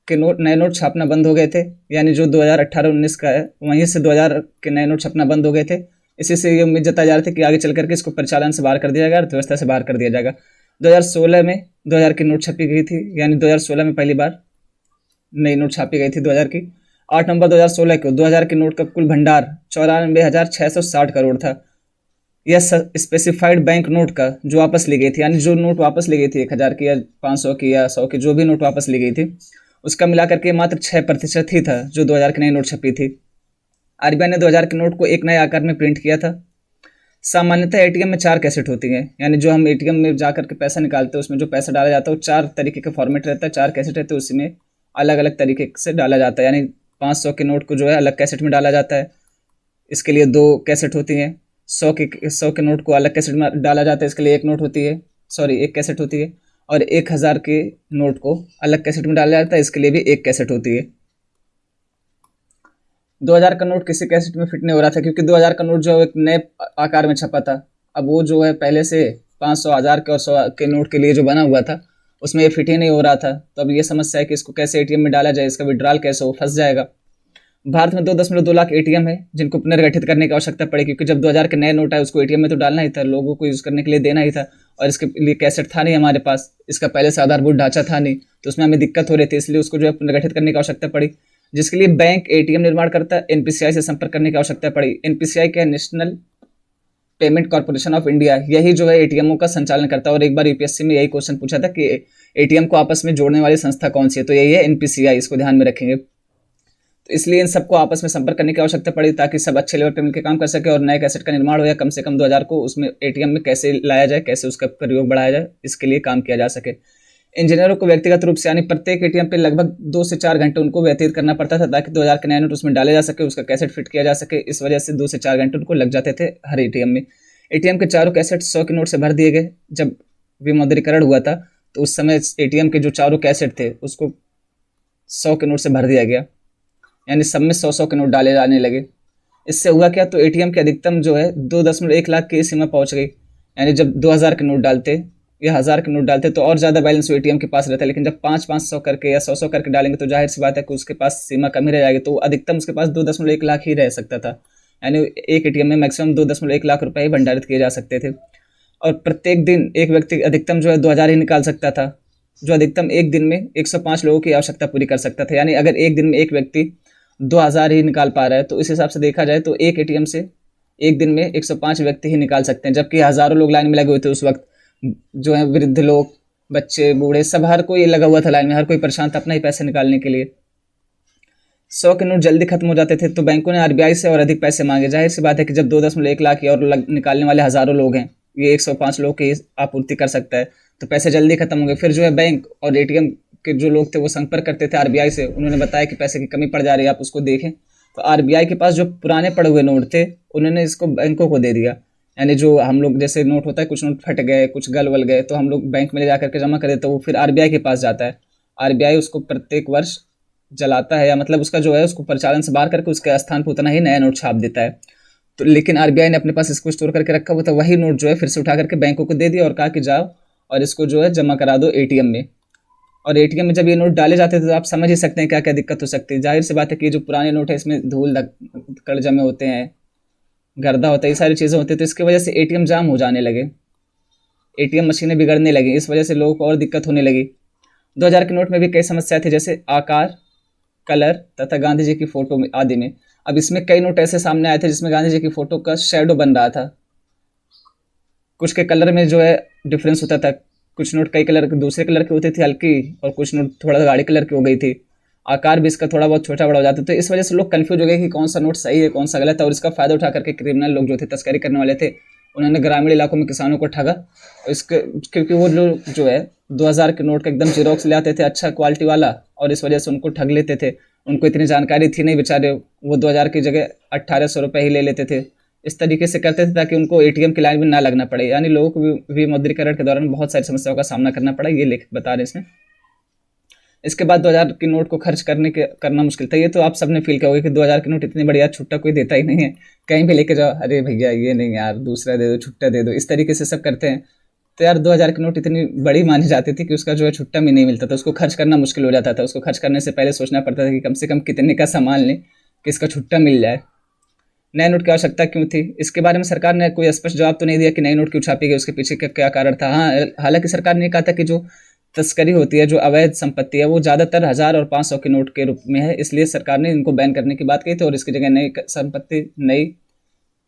के नए नोट छापना बंद हो गए थे, यानी जो 2018-19 का है वहीं से 2000 के नए नोट छपना बंद हो गए थे। इसी से ये उम्मीद जताई जा रही थी कि आगे चल करके इसको परिचालन से बाहर कर दिया जाएगा, अर्थव्यवस्था से बाहर कर दिया जाएगा। 2016 में 2000 की नोट छपी गई थी, यानी 2016 में पहली बार नई नोट छापी गई थी 2000 की। 8 नवंबर 2016 को 2000 के नोट का कुल भंडार 94,660 करोड़ था। यह स्पेसिफाइड बैंक नोट का जो वापस ली गई थी, यानी जो नोट वापस ली गई थी 1000 की या 500 की या 100 की, जो भी नोट वापस ली गई थी, उसका मिलाकर के मात्र 6% ही था जो 2000 की नई नोट छपी थी। RBI ने 2000 के नोट को एक नए आकार में प्रिंट किया था। सामान्यतः ATM में 4 कैसेट होती हैं, यानी जो हम ATM में जाकर के पैसा निकालते हैं उसमें जो पैसा डाला जाता है वो 4 तरीके का फॉर्मेट रहता है, 4 कैसेट रहते हैं, उसमें अलग अलग तरीके से डाला जाता है। यानी 500 के नोट को जो है अलग कैसेट में डाला जाता है, इसके लिए 2 कैसेट होती हैं। 100 के नोट को अलग कैसेट में डाला जाता है, इसके लिए एक कैसेट होती है। और 1000 के नोट को अलग कैसेट में डाला जाता है, इसके लिए भी 1 कैसेट होती है। 2000 का नोट किसी कैसेट में फिट नहीं हो रहा था, क्योंकि 2000 का नोट जो है एक नए आकार में छपा था। अब वो जो है पहले से 500, 1000 के और 100 के नोट के लिए जो बना हुआ था उसमें ये फिट ही नहीं हो रहा था। तो अब ये समस्या है कि इसको कैसे एटीएम में डाला जाए, इसका विड्रॉल कैसे हो, फंस जाएगा। भारत में 2.2 लाख एटीएम है जिनको पुनर्गठित करने की आवश्यकता पड़ी, क्योंकि जब 2000 के नए नोट आए उसको एटीएम में तो डालना ही था, लोगों को यूज करने के लिए देना ही था, और इसके लिए कैसेट था नहीं हमारे पास, इसका पहले से आधारभूत ढांचा था नहीं, तो उसमें हमें दिक्कत हो रही थी, इसलिए उसको जो है पुनर्गठित करने की आवश्यकता पड़ी, जिसके लिए बैंक एटीएम निर्माण करता है, एनपीसीआई से संपर्क करने की आवश्यकता पड़ी। एनपीसीआई क्या है, national payment corporation of India, यही जो है एटीएमओ का संचालन करता है। और एक बार यूपीएससी में यही क्वेश्चन पूछा था कि एटीएम को आपस में जोड़ने वाली संस्था कौन सी है, तो यही है एनपीसीआई, इसको ध्यान में रखेंगे। तो इसलिए इन सबको आपस में संपर्क करने की आवश्यकता पड़ी ताकि सब अच्छे लेवल पे मिलकर काम कर सके और नए कैसेट का निर्माण हो, या कम से कम 2000 को उसमें एटीएम में कैसे लाया जाए, कैसे उसका प्रयोग बढ़ाया जाए, इसके लिए काम किया जा सके। इंजीनियरों को व्यक्तिगत रूप से यानी प्रत्येक एटीएम पे लगभग 2 से 4 घंटे उनको व्यतीत करना पड़ता था ताकि 2000 के नए नोट उसमें डाले जा सके, उसका कैसेट फिट किया जा सके। इस वजह से 2 से 4 घंटे उनको लग जाते थे हर एटीएम में। एटीएम के चारों कैसेट 100 के नोट से भर दिए गए। जब विमुद्रीकरण हुआ था तो उस समय एटीएम के जो चारों कैसेट थे उसको 100 के नोट से भर दिया गया, यानी सब में 100-100 के नोट डाले जाने लगे। इससे हुआ क्या, तो एटीएम की अधिकतम जो है 2.1 लाख की सीमा पहुंच गई। यानी जब 2000 के नोट डालते या 1000 के नोट डालते तो और ज़्यादा बैलेंस एटीएम के पास रहता है, लेकिन जब 500 करके या 100 करके डालेंगे तो जाहिर सी बात है कि उसके पास सीमा कम ही रह जाएगी, तो अधिकतम उसके पास 2.1 लाख ही रह सकता था। यानी एक एटीएम में मैक्सिमम 2.1 लाख रुपए ही भंडारित किए जा सकते थे। और प्रत्येक दिन एक व्यक्ति अधिकतम जो है 2000 ही निकाल सकता था, जो अधिकतम एक दिन में 105 लोगों की आवश्यकता पूरी कर सकता था। यानी अगर एक दिन में एक व्यक्ति 2000 ही निकाल पा रहा है तो इस हिसाब से देखा जाए तो एक एटीएम से एक दिन में 105 व्यक्ति ही निकाल सकते हैं, जबकि हजारों लोग लाइन में लगे हुए थे उस वक्त, जो है वृद्ध लोग, बच्चे, बूढ़े, सब हर कोई लगा हुआ था लाइन में, हर कोई परेशान था अपना ही पैसे निकालने के लिए। 100 के नोट जल्दी खत्म हो जाते थे तो बैंकों ने आरबीआई से और अधिक पैसे मांगे। जाहिर सी बात है कि जब 2.1 लाख की और निकालने वाले हजारों लोग हैं, ये 105 लोग की आपूर्ति कर सकता है, तो पैसे जल्दी खत्म होंगे। फिर जो है बैंक और एटीएम के जो लोग थे वो संपर्क करते थे आरबीआई से, उन्होंने बताया कि पैसे की कमी पड़ जा रही है, आप उसको देखें। तो आरबीआई के पास जो पुराने पड़े हुए नोट थे उन्होंने इसको बैंकों को दे दिया। यानी जो हम लोग जैसे नोट होता है, कुछ नोट फट गए, कुछ गल वल गए, तो हम लोग बैंक में ले जाकर के जमा कर देते, तो वो फिर आरबीआई के पास जाता है। आरबीआई उसको प्रत्येक वर्ष जलाता है, या मतलब उसका जो है उसको परिचालन से बाहर करके उसके स्थान पर उतना ही नया नोट छाप देता है। तो लेकिन आरबीआई ने अपने पास इसको स्टोर करके रखा हुआ था, वही नोट जो है फिर से उठा करके बैंकों को दे दिया और कहा कि जाओ और इसको जो है जमा करा दो एटीएम में। और एटीएम में जब ये नोट डाले जाते थे तो आप समझ ही सकते हैं क्या क्या दिक्कत हो सकती है। जाहिर सी बात है कि जो पुराने नोट है इसमें धूल कण जमे होते हैं, गर्दा होता है, ये सारी चीज़ें होती है, तो इसकी वजह से एटीएम जाम हो जाने लगे, एटीएम मशीनें बिगड़ने लगी, इस वजह से लोगों को और दिक्कत होने लगी। 2000 के नोट में भी कई समस्या थी, जैसे आकार, कलर तथा गांधी जी की फोटो आदि में। अब इसमें कई नोट ऐसे सामने आए थे जिसमें गांधी जी की फोटो का शेडो बन रहा था, कुछ के कलर में जो है डिफरेंस होता था, कुछ नोट कई कलर दूसरे कलर के होते थे हल्की, और कुछ नोट थोड़ा गाढ़े कलर की हो गई थी, आकार भी इसका थोड़ा बहुत छोटा बड़ा हो जाता। तो इस वजह से लोग कंफ्यूज हो गए कि कौन सा नोट सही है कौन सा गलत है, और इसका फायदा उठा करके क्रिमिनल लोग जो थे, तस्करी करने वाले थे, उन्होंने ग्रामीण इलाकों में किसानों को ठगा। इसके क्योंकि वो लोग जो है 2000 के नोट का एकदम जीरोक्स ले आते थे अच्छा क्वालिटी वाला, और इस वजह से उनको ठग लेते थे। उनको इतनी जानकारी थी नहीं बेचारे, वो 2000 की जगह 1800 रुपये ही ले लेते थे। इस तरीके से करते थे ताकि उनको एटीएम की लाइन में ना लगना पड़े। यानी लोगों को विमुद्रीकरण के दौरान बहुत सारी समस्याओं का सामना करना पड़ा, ये लेख बता रहे इसमें। इसके बाद 2000 के नोट को खर्च करना मुश्किल था। ये तो आप सबने फील किया होगा कि 2000 के नोट इतनी बढ़िया छुट्टा कोई देता ही नहीं है, कहीं भी लेके जाओ, अरे भैया ये नहीं यार दूसरा दे दो, छुट्टा दे दो, इस तरीके से सब करते हैं। तो यार 2000 की नोट इतनी बड़ी मानी जाती थी कि उसका जो है छुट्टा भी नहीं मिलता था, उसको खर्च करना मुश्किल हो जाता था। उसको खर्च करने से पहले सोचना पड़ता था कि कम से कम कितने का सामान लें कि इसका छुट्टा मिल जाए। नए नोट की आवश्यकता क्यों थी, इसके बारे में सरकार ने कोई स्पष्ट जवाब तो नहीं दिया कि नए नोट क्यों छापी गई, उसके पीछे क्या कारण था। हाँ, हालांकि सरकार ने कहा था कि जो तस्करी होती है, जो अवैध संपत्ति है, वो ज़्यादातर 1000 और 500 के नोट के रूप में है, इसलिए सरकार ने इनको बैन करने की बात कही थी और इसकी जगह नई संपत्ति, नई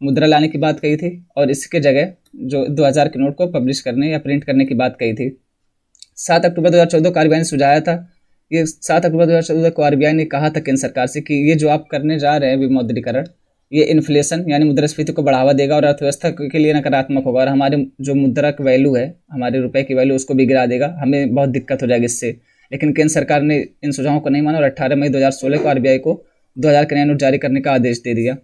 मुद्रा लाने की बात कही थी, और इसके जगह जो 2000 के नोट को पब्लिश करने या प्रिंट करने की बात कही थी। 7 अक्टूबर 2014 को आरबीआई ने सुझाया था, ये 7 अक्टूबर 2014 को आरबीआई ने कहा था केंद्र सरकार से कि ये जो आप करने जा रहे हैं विमुद्रीकरण, ये इन्फ्लेशन यानी मुद्रास्फीति को बढ़ावा देगा और अर्थव्यवस्था के लिए नकारात्मक होगा, और हमारे जो मुद्रा का वैल्यू है, हमारे रुपए की वैल्यू, उसको भी गिरा देगा, हमें बहुत दिक्कत हो जाएगी इससे। लेकिन केंद्र सरकार ने इन सुझावों को नहीं माना और 18 मई 2016 को आरबीआई को 2000 के नए नोट जारी करने का आदेश दे दिया।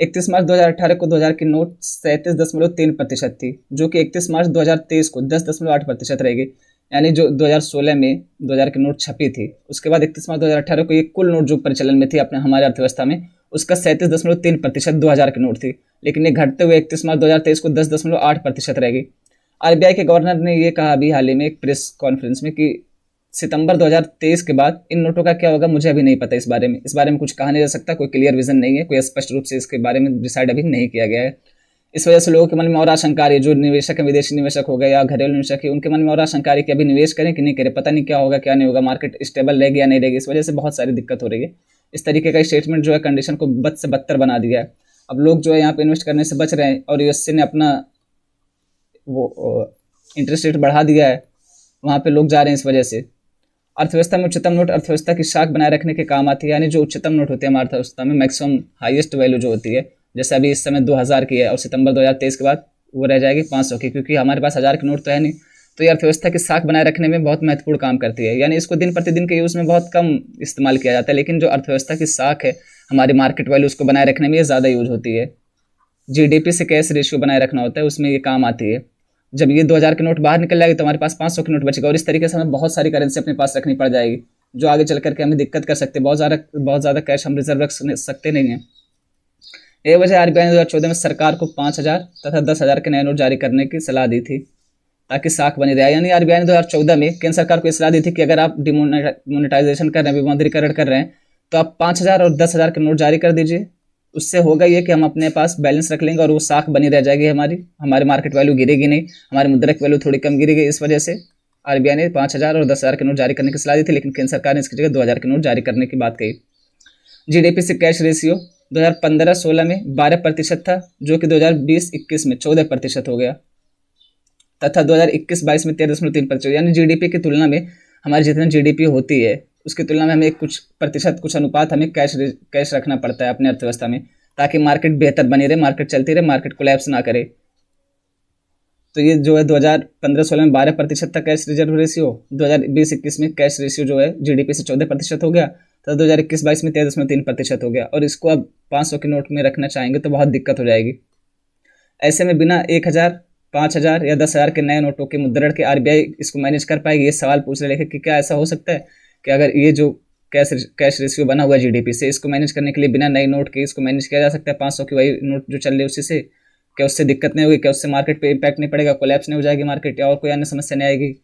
31 मार्च 2018 को 2000 की नोट 37.3% थी, जो कि 31 मार्च 2023 को 10.8% रहेगी। यानी जो 2016 में 2000 की नोट छपी थी, उसके बाद 31 मार्च 2018 को ये कुल नोट जो प्रचलन में थी अपने हमारे अर्थव्यवस्था में, उसका 37.3% 2000 की नोट थी। लेकिन ये घटते हुए 31 मार्च 2023 को 10.8% रह गई। आरबीआई के गवर्नर ने ये कहा अभी हाल ही में एक प्रेस कॉन्फ्रेंस में कि सितंबर 2023 के बाद इन नोटों का क्या होगा मुझे अभी नहीं पता। इस बारे में कुछ कहा नहीं जा सकता, कोई क्लियर विजन नहीं है, कोई स्पष्ट रूप से इसके बारे में डिसाइड अभी नहीं किया गया है। इस वजह से लोगों के मन में और आशंका आ रही है, जो निवेशक है, विदेशी निवेशक हो गए या घरेलू निवेशक है, उनके मन में और आशंका आ रही है कि अभी निवेश करें कि नहीं करें, पता नहीं क्या होगा क्या नहीं होगा, मार्केट स्टेबल रहेगी या नहीं रहेगी। इस वजह से बहुत सारी दिक्कत हो रही है। इस तरीके का स्टेटमेंट जो है कंडीशन को बद से बदतर बना दिया है। अब लोग जो है यहाँ पे इन्वेस्ट करने से बच रहे हैं और यूएसए ने अपना वो इंटरेस्ट रेट बढ़ा दिया है, वहाँ पे लोग जा रहे हैं। इस वजह से अर्थव्यवस्था में उच्चतम नोट अर्थव्यवस्था की शाख बनाए रखने के काम आती है। यानी जो उच्चतम नोट होते हैं हमारी अर्थव्यवस्था में मैक्सिमम हाईएस्ट वैल्यू जो होती है, जैसे अभी इस समय 2000 की है और सितंबर 2023 के बाद वो रह जाएगी 500 की, क्योंकि हमारे पास 1000 की नोट तो है नहीं। तो ये अर्थव्यवस्था की शाख बनाए रखने में बहुत महत्वपूर्ण काम करती है। यानी इसको दिन प्रतिदिन के यूज़ में बहुत कम इस्तेमाल किया जाता है, लेकिन जो अर्थव्यवस्था की शाख है हमारी मार्केट वैल्यू, उसको बनाए रखने में ये ज़्यादा यूज होती है। जीडीपी से कैश रेशियो बनाए रखना होता है, उसमें ये काम आती है। जब ये 2000 की नोट बाहर निकल जाएगी तो हमारे पास 500 की नोट बचेगा और इस तरीके से हमें बहुत सारी करेंसी अपने पास रखनी पड़ जाएगी, जो आगे चल करके हमें दिक्कत कर सकते हैं। बहुत ज़्यादा कैश हम रिजर्व रख सकते नहीं हैं। ये वजह आरबीआई ने 2014 में सरकार को 5000 तथा 10,000 के नए नोट जारी करने की सलाह दी थी ताकि साख बनी रहे। यानी आरबीआई ने 2014 में केंद्र सरकार को सलाह दी थी कि अगर आप डिमोनेटाइजेशन कर रहे हैं, विमुद्रीकरण कर रहे हैं, तो आप 5000 और 10,000 के नोट जारी कर दीजिए। उससे होगा ये कि हम अपने पास बैलेंस रख लेंगे और वो साख बनी रह जाएगी, हमारी मार्केट वैल्यू गिरेगी नहीं, हमारी मुद्रक वैल्यू थोड़ी कम गिरेगी। इस वजह से आरबीआई ने 5000 और 10,000 के नोट जारी करने की सलाह दी थी, लेकिन केंद्र सरकार ने इसकी जगह 2000 के नोट जारी करने की बात कही। जीडीपी से कैश रेशियो 2015-16 में 12% था, जो कि 2020-21 में 14% हो गया, तथा 2021-22 में 13.3%। यानी जीडीपी की तुलना में हमारी जितनी जीडीपी होती है उसकी तुलना में हमें कुछ प्रतिशत, कुछ अनुपात हमें कैश रखना पड़ता है अपनी अर्थव्यवस्था में, ताकि मार्केट बेहतर बनी रहे, मार्केट चलती रहे, मार्केट कोलैप्स ना करे। तो ये जो है 2015-16 में 12% था कैश रिजर्व रेशियो, 2020-21 में कैश रेशियो जो है जीडीपी से 14% हो गया, तो 2021-22 में 13.3% हो गया। और इसको अब 500 के नोट में रखना चाहेंगे तो बहुत दिक्कत हो जाएगी। ऐसे में बिना 1000, 5000 या 10,000 के नए नोटों के मुद्रण के आरबीआई इसको मैनेज कर पाएगी। ये सवाल पूछ रहे हैं कि क्या ऐसा हो सकता है कि अगर ये जो कैश रेशियो बना हुआ है जीडीपी से, इसको मैनेज करने के लिए बिना नए नोट के इसको मैनेज किया जा सकता है 500 की वही नोट जो चल रही है उसी से? क्या उससे दिक्कत नहीं होगी? क्या उससे मार्केट पे इम्पैक्ट नहीं पड़ेगा? कोलैप्स नहीं हो जाएगी मार्केट या और कोई अन्य समस्या नहीं आएगी?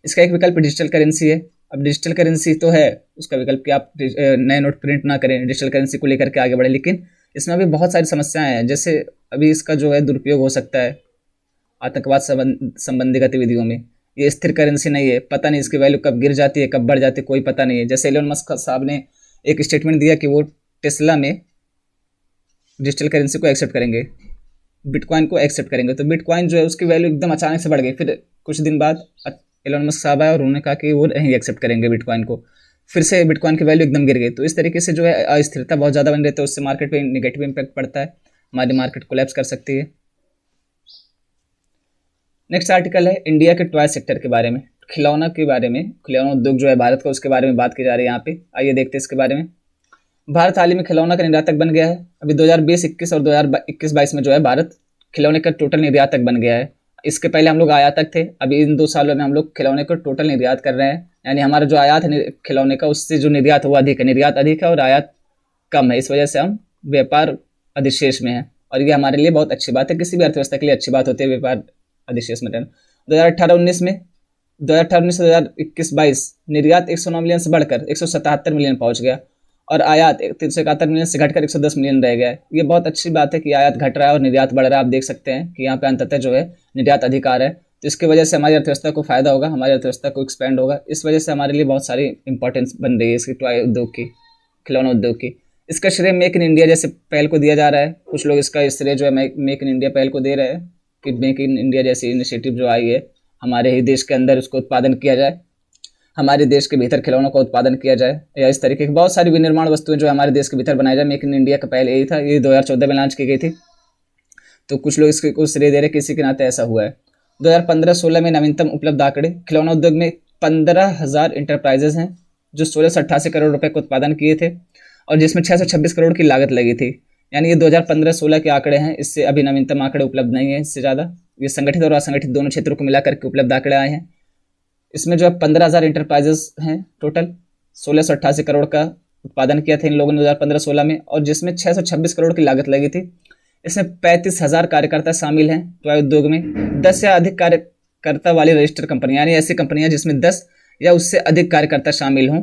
इसका एक विकल्प डिजिटल करेंसी है। अब डिजिटल करेंसी तो है उसका विकल्प कि आप नए नोट प्रिंट ना करें, डिजिटल करेंसी को लेकर के आगे बढ़े, लेकिन इसमें अभी बहुत सारी समस्याएं हैं। जैसे अभी इसका जो है दुरुपयोग हो सकता है आतंकवाद संबंधी गतिविधियों में। ये स्थिर करेंसी नहीं है, पता नहीं इसकी वैल्यू कब गिर जाती है, कब बढ़ जाती है, कोई पता नहीं है। जैसे एलोन मस्क साहब ने एक स्टेटमेंट दिया कि वो टेस्ला में डिजिटल करेंसी को एक्सेप्ट करेंगे, बिटकॉइन को एक्सेप्ट करेंगे। तो बिटकॉइन जो है उसकी वैल्यू एकदम अचानक से बढ़ गई। फिर कुछ दिन बाद एलोन मस्क साहब आए और उन्होंने कहा कि वो नहीं एक्सेप्ट करेंगे बिटकॉइन को, फिर से बिटकॉइन की वैल्यू एकदम गिर गई। तो इस तरीके से जो है अस्थिरता बहुत ज़्यादा बनी रहती है, उससे मार्केट पे नेगेटिव इम्पैक्ट पड़ता है, हमारी मार्केट कोलैप्स कर सकती है। नेक्स्ट आर्टिकल है इंडिया के टॉय सेक्टर के बारे में, खिलौना के बारे में, खिलौना उद्योग जो है भारत का, उसके बारे में बात की जा रही है यहाँ पे। आइए देखते हैं इसके बारे में। भारत हाल ही में खिलौना का निर्यातक बन गया है। अभी 2020-21 और 2021-22 में जो है भारत खिलौने का टोटल निर्यातक बन गया है। इसके पहले हम लोग आयातक थे, अभी इन 2 सालों में हम लोग खिलौने को टोटल निर्यात कर रहे हैं। यानी हमारा जो आयात है खिलौने का, उससे जो निर्यात हुआ अधिक है, निर्यात अधिक है और आयात कम है। इस वजह से हम व्यापार अधिशेष में हैं और ये हमारे लिए बहुत अच्छी बात है, किसी भी अर्थव्यवस्था के लिए अच्छी बात होती है व्यापार अधिशेष में रहना। 2018-19 में 2018-19 से 2021-22 निर्यात 109 मिलियन से बढ़कर 177 मिलियन पहुंच गया और आयात 371 मिलियन से घटकर 110 मिलियन रह गया है। ये बहुत अच्छी बात है कि आयात घट रहा है और निर्यात बढ़ रहा है। आप देख सकते हैं कि यहाँ पे अंततः जो है निर्यात अधिकार है, तो इसकी वजह से हमारी अर्थव्यवस्था को फायदा होगा, हमारी अर्थव्यवस्था को एक्सपेंड होगा। इस वजज से हमारे लिए बहुत सारी इंपॉर्टेंस बन रही है इसकी टॉय उद्योग की, खिलौना उद्योग की। इसका श्रेय मेक इन इंडिया जैसे पहल को दिया जा रहा है। कुछ लोग इसका श्रेय जो है मेक इन इंडिया पहल को दे रहे हैं कि मेक इन इंडिया जैसी इनिशिएटिव जो आई है, हमारे ही देश के अंदर उसको उत्पादन किया जाए, हमारे देश के भीतर खिलौनों का उत्पादन किया जाए, या इस तरीके की बहुत सारी विनिर्माण वस्तुएं जो हमारे देश के भीतर बनाई जाए। मेक इन इंडिया का पहले यही था, ये 2014 में लॉन्च की गई थी। तो कुछ लोग इसके को श्रेय दे रहे, किसी के नाते ऐसा हुआ है। 2015-16 में नवीनतम उपलब्ध आंकड़े, खिलौना उद्योग में 15,000 इंटरप्राइजेज हैं जो 1688 करोड़ रुपए का उत्पादन किए थे और जिसमें 626 करोड़ की लागत लगी थी। यानी ये 2015-16 के आंकड़े हैं, इससे अभी नवीनतम आंकड़े उपलब्ध नहीं है। इससे ज़्यादा ये संगठित और असंगठित दोनों क्षेत्रों को मिलाकर के उपलब्ध आंकड़े आए हैं। इसमें जो है 15,000 इंटरप्राइजेस हैं टोटल। 1688 करोड़ का उत्पादन किया था इन लोगों ने 2015-16 में, और जिसमें 626 करोड़ की लागत लगी थी। इसमें 35,000 कार्यकर्ता शामिल हैं टॉय उद्योग में। 10 या अधिक कार्यकर्ता वाली रजिस्टर्ड कंपनियां, यानी ऐसी कंपनियां जिसमें 10 या उससे अधिक कार्यकर्ता शामिल हों,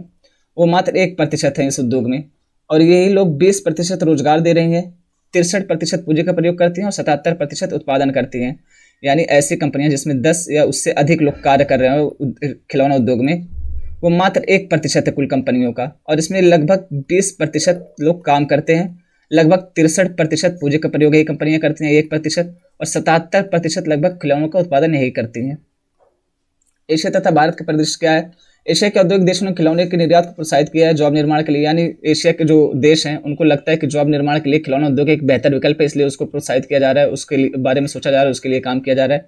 वो मात्र 1% है इस उद्योग में। और यही लोग 20% रोजगार दे रही हैं, 63% पूंजी का प्रयोग करती हैं और 77% उत्पादन करती हैं। यानी ऐसी कंपनियां जिसमें 10 या उससे अधिक लोग कार्य कर रहे हैं खिलौना उद्योग में, वो मात्र 1% है कुल कंपनियों का। और इसमें लगभग 20% लोग काम करते हैं, लगभग 63% पूंजी का प्रयोग यही कंपनियां करती हैं 1%, और 77% लगभग खिलौनों का उत्पादन यही करती हैं। एशिया तथा भारत के परिदृश्य क्या है? एशिया के औद्योगिक देशों ने खिलौने के निर्यात को प्रोत्साहित किया है जॉब निर्माण के लिए। यानी एशिया के जो देश हैं उनको लगता है कि जॉब निर्माण के लिए खिलौना उद्योग एक बेहतर विकल्प है, इसलिए उसको प्रोत्साहित किया जा रहा है, उसके बारे में सोचा जा रहा है, उसके लिए काम किया जा रहा है।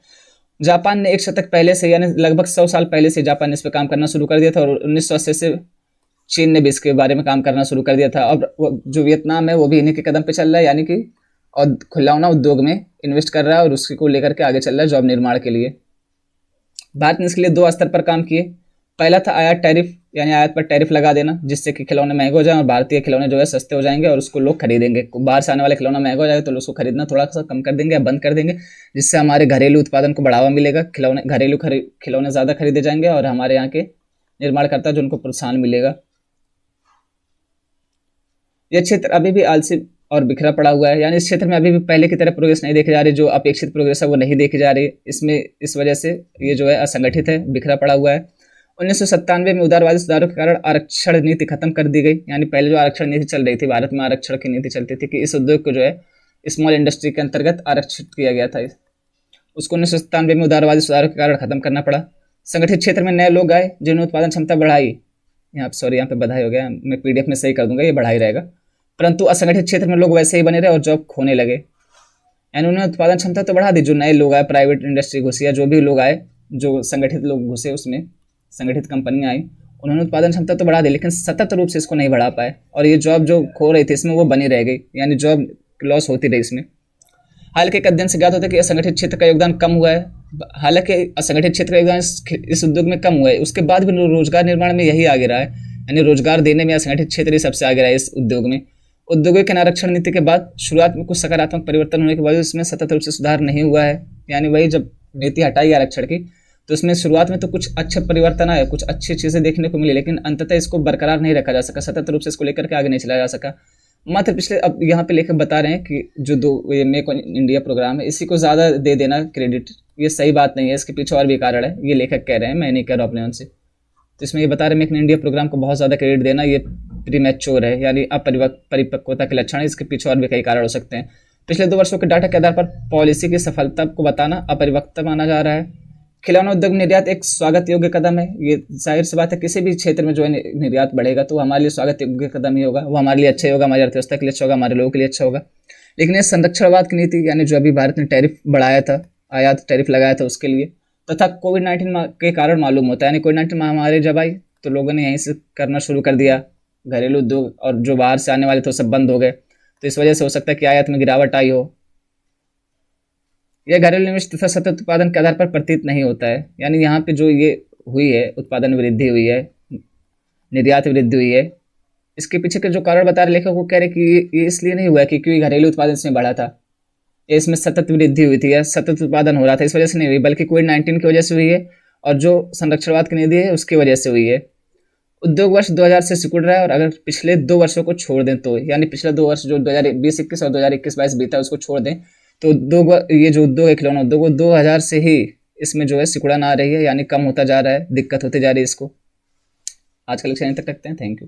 जापान ने 1 शतक पहले से, यानी लगभग 100 साल पहले से जापान ने इस पर काम करना शुरू कर दिया था, और 1980 से चीन ने भी इसके बारे में काम करना शुरू कर दिया था। अब जो वियतनाम है वो भी इन्हीं के कदम पे चल रहा है, यानी कि और खिलौना उद्योग में इन्वेस्ट कर रहा है और उसको लेकर के आगे चल रहा है जॉब निर्माण के लिए। भारत ने इसके लिए 2 स्तर पर काम किए। पहला था आयात टैरिफ, यानी आयात पर टैरिफ लगा देना, जिससे कि खिलौने महंगे हो जाएं और भारतीय खिलौने जो है सस्ते हो जाएंगे और उसको लोग खरीदेंगे। बाहर से आने वाले खिलौना महंगा हो जाएगा तो उसको खरीदना थोड़ा सा कम कर देंगे या बंद कर देंगे, जिससे हमारे घरेलू उत्पादन को बढ़ावा मिलेगा। घरेलू खिलौने ज़्यादा खरीदे जाएंगे और हमारे यहाँ के निर्माणकर्ता जो उनको प्रोत्साहन मिलेगा। यह क्षेत्र अभी भी आलसी और बिखरा पड़ा हुआ है, यानी इस क्षेत्र में अभी भी पहले की तरह प्रोग्रेस नहीं देखी जा रही, जो अपेक्षित प्रोग्रेस है वो नहीं देखी जा रही। इसमें इस वजह से ये जो है असंगठित है, बिखरा पड़ा हुआ है। 1997 में उदारवादी सुधारों के कारण आरक्षण नीति खत्म कर दी गई। यानी पहले जो आरक्षण नीति चल रही थी, भारत में आरक्षण की नीति चलती थी कि इस उद्योग को जो है स्मॉल इंडस्ट्री के अंतर्गत आरक्षित किया गया था, उसको 1997 में उदारवादी सुधारों के कारण खत्म करना पड़ा। संगठित क्षेत्र में नए लोग आए जिन्होंने उत्पादन क्षमता बढ़ाई। यहाँ पे बधाई हो गया, मैं PDF में सही कर दूंगा, ये बढ़ाई रहेगा। परंतु असंगठित क्षेत्र में लोग वैसे ही बने रहे और जॉब खोने लगे। यानी उन्होंने उत्पादन क्षमता तो बढ़ा दी, जो नए लोग आए, प्राइवेट इंडस्ट्री घुसी या जो भी लोग आए, जो संगठित लोग घुसे उसमें, संगठित कंपनियां आई, उन्होंने उत्पादन क्षमता तो बढ़ा दी, लेकिन सतत रूप से इसको नहीं बढ़ा पाए और ये जॉब जो खो रही थी इसमें वो बनी रह गई, यानी जॉब लॉस होती रही इसमें। हालांकि एक अध्ययन से ज्ञात होता है कि असंगठित क्षेत्र का योगदान कम हुआ है। हालांकि असंगठित क्षेत्र का योगदान इस उद्योग में कम हुआ है, उसके बाद भी रोजगार निर्माण में यही आगे रहा है, यानी रोजगार देने में असंगठित क्षेत्र ही सबसे आगे रहा है इस उद्योग में। उद्योगों के आरक्षण नीति के बाद शुरुआत में कुछ सकारात्मक परिवर्तन होने के बाद इसमें सतत रूप से सुधार नहीं हुआ है। यानी वही जब नीति हटाई आरक्षण की तो इसमें शुरुआत में तो कुछ अच्छे परिवर्तन आए, कुछ अच्छी चीज़ें देखने को मिली, लेकिन अंततः इसको बरकरार नहीं रखा जा सका, सतत रूप से इसको लेकर के आगे नहीं चलाया जा सका। मात्र पिछले, अब यहाँ पे लेकर बता रहे हैं कि जो ये मेक इन इंडिया प्रोग्राम है इसी को ज़्यादा दे देना क्रेडिट, ये सही बात नहीं है, इसके पीछे और भी कारण है, ये लेखक कह रहे हैं, मैं नहीं कह रहा अपने मन से। तो इसमें ये बता रहे हैं मेक इन इंडिया प्रोग्राम को बहुत ज़्यादा क्रेडिट देना ये प्रीमैच्योर है, यानी अपरिपक्वता के लक्षण है, इसके पीछे और भी कई कारण हो सकते हैं। पिछले 2 वर्षों के डाटा के आधार पर पॉलिसी की सफलता को बताना अपरिपक्वता माना जा रहा है। खिलौना उद्योग निर्यात एक स्वागत योग्य कदम है, ये जाहिर सी बात है, किसी भी क्षेत्र में जो है निर्यात बढ़ेगा तो हमारे लिए स्वागत योग्य कदम ही होगा, वो हमारे लिए अच्छा ही होगा, हमारी अर्थव्यवस्था के लिए अच्छा होगा, हमारे लोगों के लिए अच्छा होगा। लेकिन ये संरक्षणवाद की नीति, यानी जो अभी भारत ने टैरिफ बढ़ाया था, आयात टैरिफ लगाया था उसके लिए, तथा कोविड-19 के कारण मालूम होता है, यानी कोविड-19 महामारी जब आई तो लोगों ने यहीं से करना शुरू कर दिया घरेलू उद्योग, और जो बाहर से आने वाले थे वो सब बंद हो गए, तो इस वजह से हो सकता है कि आयात में गिरावट आई हो। यह घरेलू निवेश तथा सतत उत्पादन के आधार पर प्रतीत नहीं होता है, यानी यहाँ पे जो ये हुई है, उत्पादन वृद्धि हुई है, निर्यात वृद्धि हुई है, इसके पीछे के जो कारण बता रहे लेखक, वो कह रहे कि ये इसलिए नहीं हुआ कि क्योंकि घरेलू उत्पादन इसमें बढ़ा था, इसमें सतत वृद्धि हुई थी या सतत उत्पादन हो रहा था, इस वजह से नहीं हुई, बल्कि कोविड-19 की वजह से हुई है और जो संरक्षणवाद की नीति है उसकी वजह से हुई है। उद्योग वर्ष 2000 से सिकुड़ रहा है, और अगर पिछले 2 वर्षों को छोड़ दें तो, यानी पिछले 2 वर्ष जो 2020-21 और 2021-22 बीता उसको छोड़ दें तो ये जो उद्योग है खिलौना उद्योग, वो 2000 से ही इसमें जो है सिकुड़न आ रही है, यानी कम होता जा रहा है, दिक्कत होती जा रही है इसको। आज का लेक्चर यहीं तक रखते हैं, थैंक यू।